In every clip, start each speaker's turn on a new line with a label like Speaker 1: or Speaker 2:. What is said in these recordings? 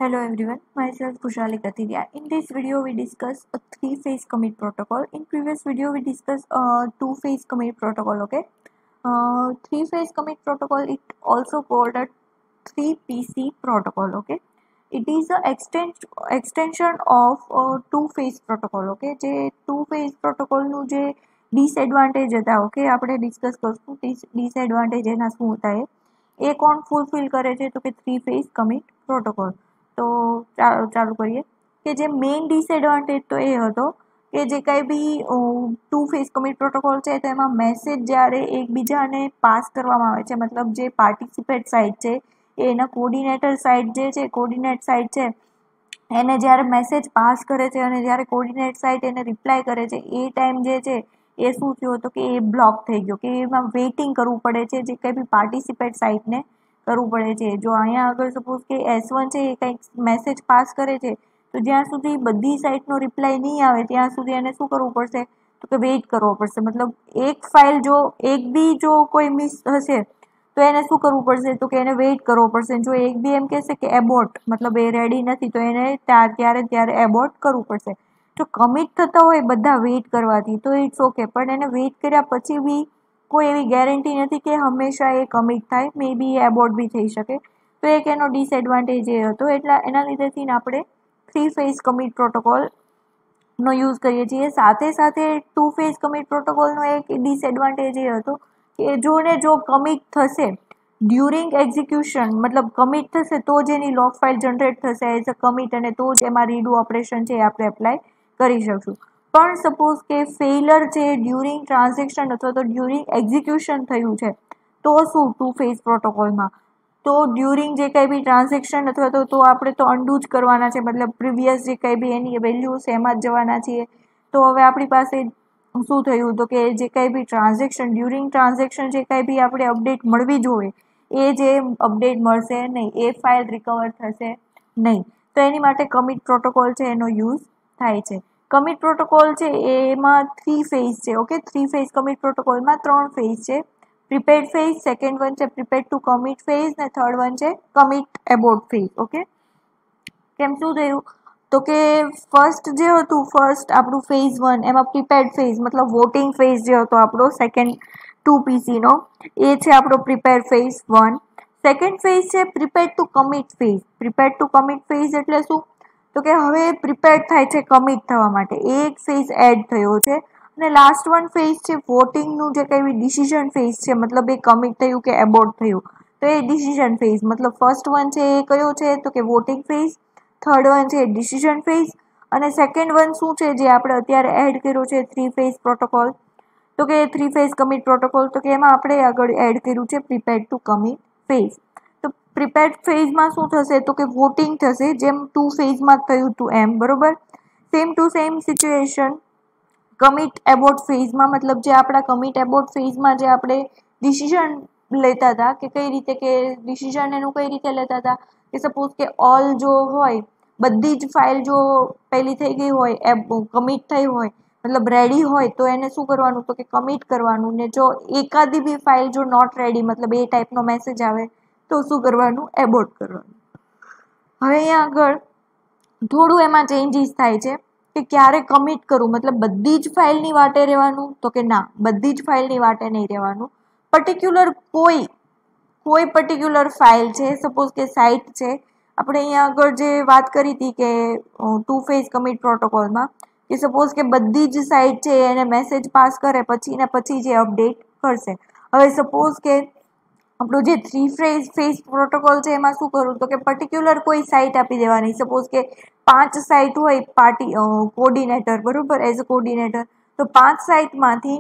Speaker 1: Hello everyone, myself Kushali Katiria. In this video we discuss a three-phase commit protocol. In previous video we discussed a two-phase commit protocol. Okay, three-phase commit protocol it also called a 3PC protocol. Okay, it is a extension of two-phase protocol. Okay, જે two-phase protocol નું જે disadvantage હતા. Okay, આપણે discuss કરશું disadvantage એના શું હતા એ કોણ ફૂલફિલ કરે છે તો કે થ્રી ફેઝ કમિટ પ્રોટોકોલ. તો ચાલુ કરીએ કે જે મેઇન ડિસએડવાન્ટેજ તો એ હતો કે જે કંઈ બી ટુ ફેઝ કમિટ પ્રોટોકોલ છે તેમાં મેસેજ જ્યારે એકબીજાને પાસ કરવામાં આવે છે, મતલબ જે પાર્ટિસિપેટ સાઇટ છે એના કોર્ડિનેટર સાઇટ જે છે કોર્ડિનેટ સાઇટ છે એને જ્યારે મેસેજ પાસ કરે છે અને જ્યારે કોર્ડિનેટ સાઇટ એને રિપ્લાય કરે છે એ ટાઈમ જે છે એ શું થયું હતું કે એ બ્લોક થઈ ગયો, કે એમાં વેઇટિંગ કરવું પડે છે જે કંઈ બી પાર્ટિસિપેટ સાઇટને કરવું પડે છે. જો અહીંયા આગળ સપોઝ કે S1 છે એ કંઈક મેસેજ પાસ કરે છે તો જ્યાં સુધી બધી સાઇટનો રિપ્લાય નહીં આવે ત્યાં સુધી એને શું કરવું પડશે તો કે વેઇટ કરવો પડશે. મતલબ એક ફાઇલ એક બી કોઈ મિસ હશે તો એને શું કરવું પડશે તો કે એને વેઇટ કરવો પડશે. જો એક બી એમ કહેશે કે એબોર્ટ મતલબ એ રેડી નથી તો એને ત્યારે એબોર્ટ કરવું પડશે. જો કમિટ થતા હોય બધા વેઇટ કરવાથી તો ઇટ્સ ઓકે, પણ એને વેઇટ કર્યા પછી બી કોઈ એવી ગેરંટી નથી કે હંમેશા એ કમિટ થાય, મે બી એબોર્ટ બી થઈ શકે. તો એક એનો ડિસએડવાન્ટેજ એ હતો. એટલે એના લીધેથી આપણે થ્રી ફેઝ કમિટ પ્રોટોકોલનો યુઝ કરીએ છીએ. સાથે સાથે ટુ ફેઝ કમિટ પ્રોટોકોલનો એક ડિસએડવાન્ટેજ એ હતો કે જો કમિટ થશે ડ્યુરિંગ એક્ઝિક્યુશન, મતલબ કમિટ થશે તો જ એની લોગ ફાઇલ જનરેટ થશે એઝ અ કમિટ અને તો જ એમાં રીડુ ઓપરેશન છે એ આપણે એપ્લાય કરી શકશું. પણ સપોઝ કે ફેઇલર છે ડ્યુરિંગ ટ્રાન્ઝેક્શન અથવા તો ડ્યુરિંગ એક્ઝિક્યુશન થયું છે તો શું ટુ ફેઝ પ્રોટોકોલમાં તો ડ્યુરિંગ જે કંઈ બી ટ્રાન્ઝેક્શન અથવા તો આપણે તો અન્ડુ જ કરવાના છે, મતલબ પ્રીવિયસ જે કંઈ બી એની વેલ્યુ છે એમાં જ જવાના છીએ. તો હવે આપણી પાસે શું થયું તો કે જે કંઈ બી ટ્રાન્ઝેક્શન ડ્યુરિંગ ટ્રાન્ઝેક્શન જે કંઈ બી આપણે અપડેટ મળવી જોઈએ એ જે અપડેટ મળશે નહીં, એ ફાઇલ રિકવર થશે નહીં. તો એની માટે કમિટ પ્રોટોકોલ છે એનો યુઝ થાય છે. કમિટ પ્રોટોકોલ છે એમાં થ્રી ફેઝ છે. ઓકે, થ્રી ફેઝ કમિટ પ્રોટોકોલમાં 3 ફેઝ છે. પ્રિપેર્ડ ફેઝ, સેકન્ડ વન છે પ્રિપેર્ડ ટુ કમિટ ફેઝ ને થર્ડ વન છે કમિટ એબોર્ટ ફેઝ. ઓકે, કેમ શું થયું તો કે ફર્સ્ટ આપણું ફેઝ 1 એમાં પ્રિપેર્ડ ફેઝ મતલબ વોટિંગ ફેઝ જે હતો આપણો સેકન્ડ 2PC એ છે આપણો પ્રિપેર્ડ ફેઝ 1. સેકન્ડ ફેઝ છે prepared to commit phase. Prepared to commit phase એટલે શું તો કે હવે પ્રિપેર્ડ થાય છે કમિટ થવા માટે, એક ફેઝ એડ થયો છે. અને લાસ્ટ વન ફેઝ છે વોટિંગનું જે કંઈ ડિસિઝન ફેઝ છે, મતલબ એ કમિટ થયું કે એબોર્ટ થયું તો એ ડિસિઝન ફેઝ. મતલબ ફર્સ્ટ વન છે એ કયો છે તો કે વોટિંગ ફેઝ, થર્ડ વન છે ડિસિઝન ફેઝ અને સેકન્ડ વન શું છે જે આપણે અત્યારે એડ કર્યો છે થ્રી ફેઝ પ્રોટોકોલ તો કે થ્રી ફેઝ કમિટ પ્રોટોકોલ તો કે એમાં આપણે આગળ એડ કર્યું છે પ્રિપેર્ડ ટુ કમિટ ફેઝ. તો પ્રિપેર્ડ ફેઝમાં શું થશે તો કે વોટિંગ થશે જેમ ટુ ફેઝમાં થયું હતું એમ, બરોબર. Same to same situation commit abort ફેઝમાં, મતલબ જે આપણા કમિટ એબોર્ટ ફેઝમાં જે આપણે ડિસિઝન લેતા હતા કે કઈ રીતે કે ડિસિઝન એનું કઈ રીતે લેતા હતા કે સપોઝ કે ઓલ જો હોય બધી જ ફાઇલ જો પહેલી થઈ ગઈ હોય કમિટ થઈ હોય મતલબ રેડી હોય તો એને શું કરવાનું તો કે કમિટ કરવાનું, ને જો એકાદી બી ફાઇલ જો નોટ રેડી મતલબ એ ટાઈપનો મેસેજ આવે તો શું કરવાનું એબોર્ટ કરવાનું. હવે અહીંયા આગળ થોડું એમાં ચેન્જીસ થાય છે કે ક્યારે કમિટ કરું મતલબ બધી જ ફાઇલની વાટે રહેવાનું તો કે ના, બધી જ ફાઇલની વાટે નહીં રહેવાનું. પર્ટિક્યુલર કોઈ પર્ટિક્યુલર ફાઇલ છે, સપોઝ કે સાઇટ છે, આપણે અહીંયા આગળ જે વાત કરી હતી કે ટુ ફેઝ કમિટ પ્રોટોકોલમાં કે સપોઝ કે બધી જ સાઇટ છે એને મેસેજ પાસ કરે પછી જે અપડેટ કરશે. હવે સપોઝ કે આપણું જે થ્રી ફેઝ પ્રોટોકોલ છે એમાં શું કરું તો કે પર્ટિક્યુલર કોઈ સાઇટ આપી દેવાની. સપોઝ કે 5 સાઇટ હોય કોર્ડિનેટર, બરોબર, એઝ અ કોર્ડિનેટર તો 5 સાઇટમાંથી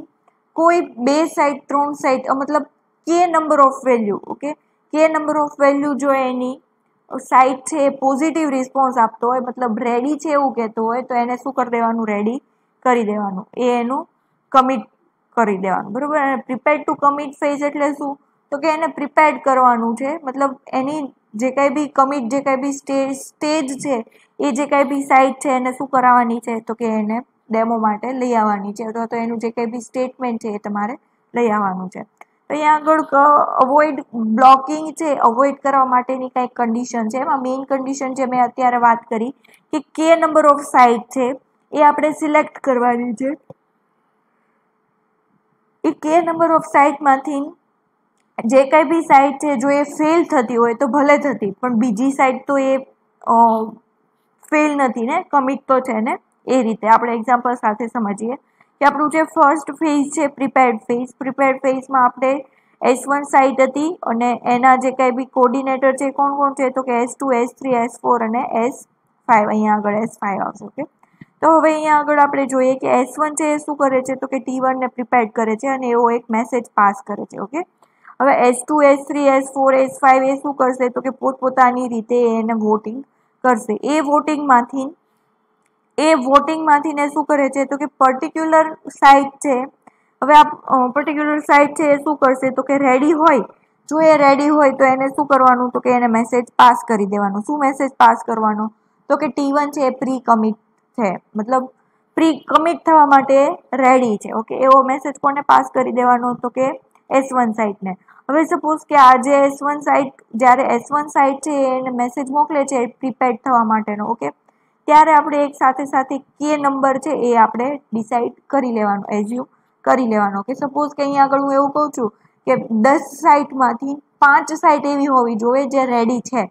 Speaker 1: કોઈ 2 સાઇટ 3 સાઇટ મતલબ કે નંબર ઓફ વેલ્યુ, ઓકે, કે નંબર ઓફ વેલ્યુ જો એની સાઇટ છે એ પોઝિટિવ રિસ્પોન્સ આપતો હોય મતલબ રેડી છે એવું કહેતો હોય તો એને શું કરી દેવાનું રેડી કરી દેવાનું, એ એનું કમિટ કરી દેવાનું, બરોબર. અને પ્રિપેર્ડ ટુ કમિટ ફેઝ એટલે શું તો કે એને પ્રિપેર્ડ કરવાનું છે, મતલબ એની જે કંઈ બી કમિટ જે કંઈ બી સ્ટેજ છે એ જે કંઈ બી સાઇટ છે એને શું કરાવવાની છે તો કે એને ડેમો માટે લઈ આવવાની છે અથવા તો એનું જે કંઈ બી સ્ટેટમેન્ટ છે એ તમારે લઈ આવવાનું છે. તો અહીંયા આગળ અવોઇડ બ્લોકિંગ છે, અવોઇડ કરવા માટેની કંઈક કન્ડિશન છે. એમાં મેઇન કન્ડિશન જે મેં અત્યારે વાત કરી કે કે નંબર ઓફ સાઇટ છે એ આપણે સિલેક્ટ કરવાની છે. એ કે નંબર ઓફ સાઇટમાંથી જે કંઈ બી સાઇટ છે જો એ ફેલ થતી હોય તો ભલે થતી, પણ બીજી સાઇટ તો એ ફેલ નથી ને, કમિટ તો છે ને. એ રીતે આપણે એક્ઝામ્પલ સાથે સમજીએ કે આપણું જે ફર્સ્ટ ફેઝ છે પ્રિપેર્ડ ફેઝમાં આપણે S1 સાઇટ હતી અને એના જે કંઈ બી કોર્ડિનેટર છે કોણ કોણ છે તો કે S2, S3, S4 અને S5. અહીંયા આગળ S5 આવશે. ઓકે, તો હવે અહીંયા આગળ આપણે જોઈએ કે S1 છે એ શું કરે છે તો કે T1 ને પ્રિપેર્ડ કરે છે અને એવો એક મેસેજ પાસ કરે છે. ઓકે, હવે S2, S3, S4, S5 એ શું કરશે તો કે પોતપોતાની રીતે એને વોટિંગ કરશે. એ વોટિંગમાંથી ને શું કરે છે તો કે પર્ટિક્યુલર સાઇટ છે, હવે આ પર્ટિક્યુલર સાઇટ છે એ શું કરશે તો કે રેડી હોય, જો એ રેડી હોય તો એને શું કરવાનું તો કે એને મેસેજ પાસ કરી દેવાનું. શું મેસેજ પાસ કરવાનો તો કે T1 છે એ પ્રી કમિટ છે, મતલબ પ્રી કમિટ થવા માટે રેડી છે. ઓકે, એવો મેસેજ કોને પાસ કરી દેવાનો તો કે S1 સાઇટને. હવે સપોઝ કે આ જે S1 સાઇટ, જ્યારે S1 સાઇટ છે એને મેસેજ મોકલે છે પ્રિપેર્ડ થવા માટેનો, ઓકે, ત્યારે આપણે એક સાથે કે નંબર છે એ આપણે ડિસાઇડ કરી લેવાનો, એઝ્યુમ કરી લેવાનો. કે સપોઝ કે અહીંયા આગળ હું એવું કહું છું કે 10 સાઇટમાંથી 5 સાઇટ એવી હોવી જોઈએ જે રેડી છે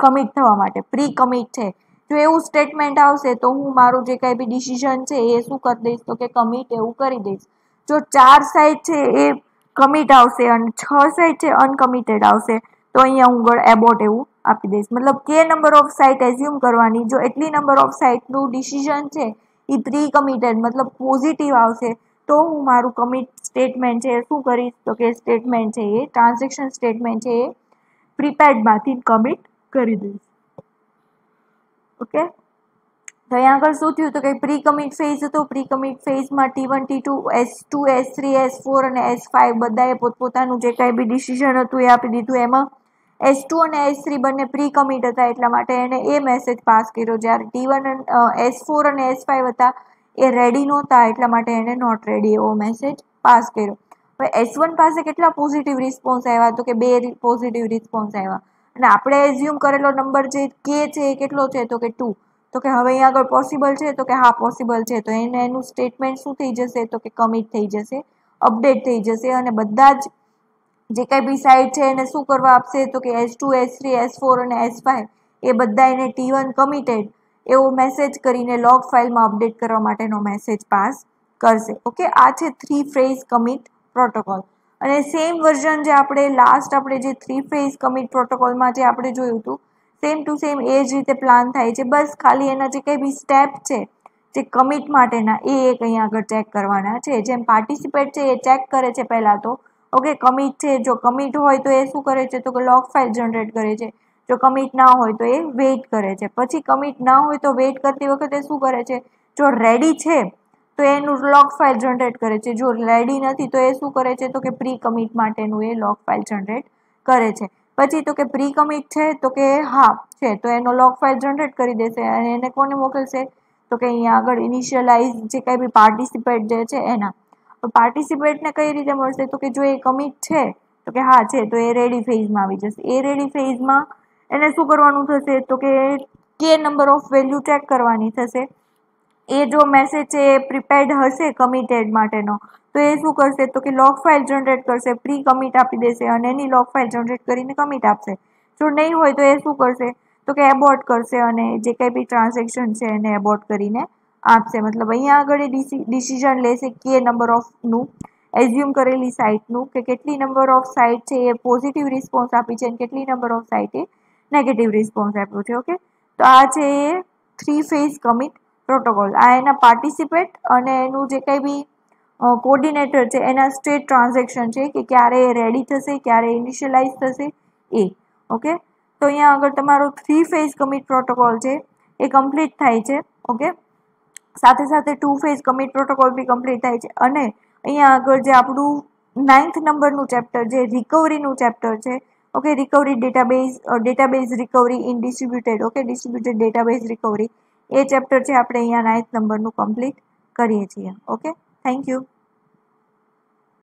Speaker 1: કમિટ થવા માટે, પ્રી કમિટ છે. જો એવું સ્ટેટમેન્ટ આવશે તો હું મારું જે કંઈ બી ડિસિઝન છે એ શું કરી દઈશ તો કે કમિટ એવું કરી દઈશ. જો 4 સાઇટ છે એ કમિટ આવશે અને 6 સાઇટ છે અનકમિટેડ આવશે તો અહીંયા હું ગળ એબોર્ટ એવું આપી દઈશ. મતલબ કે નંબર ઓફ સાઇટ એઝ્યુમ કરવાની, જો એટલી નંબર ઓફ સાઇટનું ડિસિઝન છે એ પ્રી કમિટેડ મતલબ પોઝિટિવ આવશે તો હું મારું કમિટ સ્ટેટમેન્ટ છે એ શું કરીશ તો કે સ્ટેટમેન્ટ છે એ ટ્રાન્ઝેક્શન સ્ટેટમેન્ટ છે એ પ્રિપેર્ડમાંથી કમિટ કરી દઈશ. ઓકે, તો અહીંયા આગળ શું થયું તો કે પ્રી કમિટ ફેઝ હતો. પ્રી કમિટ ફેઝમાં T1, T2, S2, S3, S4 અને S5 બધાએ પોતપોતાનું જે કાંઈ બી ડિસિઝન હતું એ આપી દીધું. એમાં S2 અને S3 બંને પ્રી કમિટ હતા એટલા માટે એને એ મેસેજ પાસ કર્યો, જ્યારે T1, S4 અને S5 હતા એ રેડી નહોતા એટલા માટે એને નોટ રેડી એવો મેસેજ પાસ કર્યો. હવે S1 પાસે કેટલા પોઝિટિવ રિસ્પોન્સ આવ્યા તો કે 2 પોઝિટિવ રિસ્પોન્સ આવ્યા અને આપણે એઝ્યુમ કરેલો નંબર જે કે છે એ કેટલો છે તો કે 2. તો કે હવે અહીંયા આગળ પોસિબલ છે તો કે હા પોસિબલ છે, તો એનું સ્ટેટમેન્ટ શું થઈ જશે તો કે કમિટ થઈ જશે, અપડેટ થઈ જશે અને બધા જ જે કંઈ બી સાઇટ છે એને શું કરવા આપશે તો કે S2, S3, S4 અને S5 એ બધા એને T1 કમિટેડ એવો મેસેજ કરીને લોગ ફાઇલમાં અપડેટ કરવા માટેનો મેસેજ પાસ કરશે. ઓકે, આ છે 3 ફેઝ કમિટ પ્રોટોકોલ. અને સેમ વર્ઝન જે આપણે જે 3 ફેઝ કમિટ પ્રોટોકોલમાં જે આપણે જોયું હતું સેમ ટુ સેમ એ જ રીતે પ્લાન થાય છે. બસ ખાલી એના જે કંઈ બી સ્ટેપ છે જે કમિટ માટેના એ એક અહીંયા આગળ ચેક કરવાના છે. જેમ પાર્ટિસિપેટ છે એ ચેક કરે છે પહેલાં તો, ઓકે, કમિટ છે, જો કમિટ હોય તો એ શું કરે છે તો કે લોગ ફાઇલ જનરેટ કરે છે, જો કમિટ ના હોય તો એ વેઇટ કરે છે. પછી કમિટ ના હોય તો વેઇટ કરતી વખતે શું કરે છે, જો રેડી છે તો એનું લોગ ફાઇલ જનરેટ કરે છે, જો રેડી નથી તો એ શું કરે છે તો કે પ્રી કમિટ માટેનું એ લોગ ફાઇલ જનરેટ કરે છે. પછી તો કે પ્રી કમિટ છે તો કે હા છે તો એનો લોગ ફાઇલ જનરેટ કરી દેશે અને એને કોને મોકલશે તો કે અહીંયા આગળ ઇનિશિયલાઇઝ જે કંઈ બી પાર્ટિસિપેટ જે છે એના. તો પાર્ટિસિપેટને કઈ રીતે મળશે તો કે જો એ કમિટ છે તો કે હા છે તો એ રેડી ફેઝમાં આવી જશે. એ રેડી ફેઝમાં એને શું કરવાનું થશે તો કે નંબર ઓફ વેલ્યુ ચેક કરવાની થશે. એ જો મેસેજ છે એ પ્રિપેર્ડ હશે કમિટેડ માટેનો તો એ શું કરશે તો કે લોગ ફાઇલ જનરેટ કરશે, પ્રી કમિટ આપી દેશે અને એની લોગ ફાઇલ જનરેટ કરીને કમિટ આપશે. જો નહીં હોય તો એ શું કરશે તો કે એબોર્ટ કરશે અને જે કંઈ બી ટ્રાન્ઝેક્શન છે એને એબોર્ટ કરીને આપશે. મતલબ અહીંયા આગળ ડિસિઝન લેશે કે નંબર ઓફનું એઝ્યુમ કરેલી સાઇટનું કે કેટલી નંબર ઓફ સાઇટ છે એ પોઝિટિવ રિસ્પોન્સ આપી છે અને કેટલી number of site A negative response આપ્યો છે. ઓકે, તો આ છે એ 3 ફેઝ કમિટ પ્રોટોકોલ. આ એના પાર્ટિસિપેટ અને એનું જે કંઈ બી કોર્ડિનેટર છે એના સ્ટેટ ટ્રાન્ઝેક્શન છે કે ક્યારે એ રેડી થશે, ક્યારે ઇનિશિયલાઇઝ થશે એ. ઓકે, તો અહીંયા આગળ તમારો 3 ફેઝ કમિટ પ્રોટોકોલ છે એ કમ્પ્લીટ થાય છે. ઓકે, સાથે સાથે 2 ફેઝ કમિટ પ્રોટોકોલ બી કમ્પ્લીટ થાય છે. અને અહીંયા આગળ જે આપણું 9th નંબરનું ચેપ્ટર જે રિકવરીનું ચેપ્ટર છે, okay, recovery database recovery in distributed, okay, distributed database recovery, A chapter છે આપણે અહીંયા 9th નંબરનું કમ્પ્લીટ કરીએ છીએ. Okay, thank you.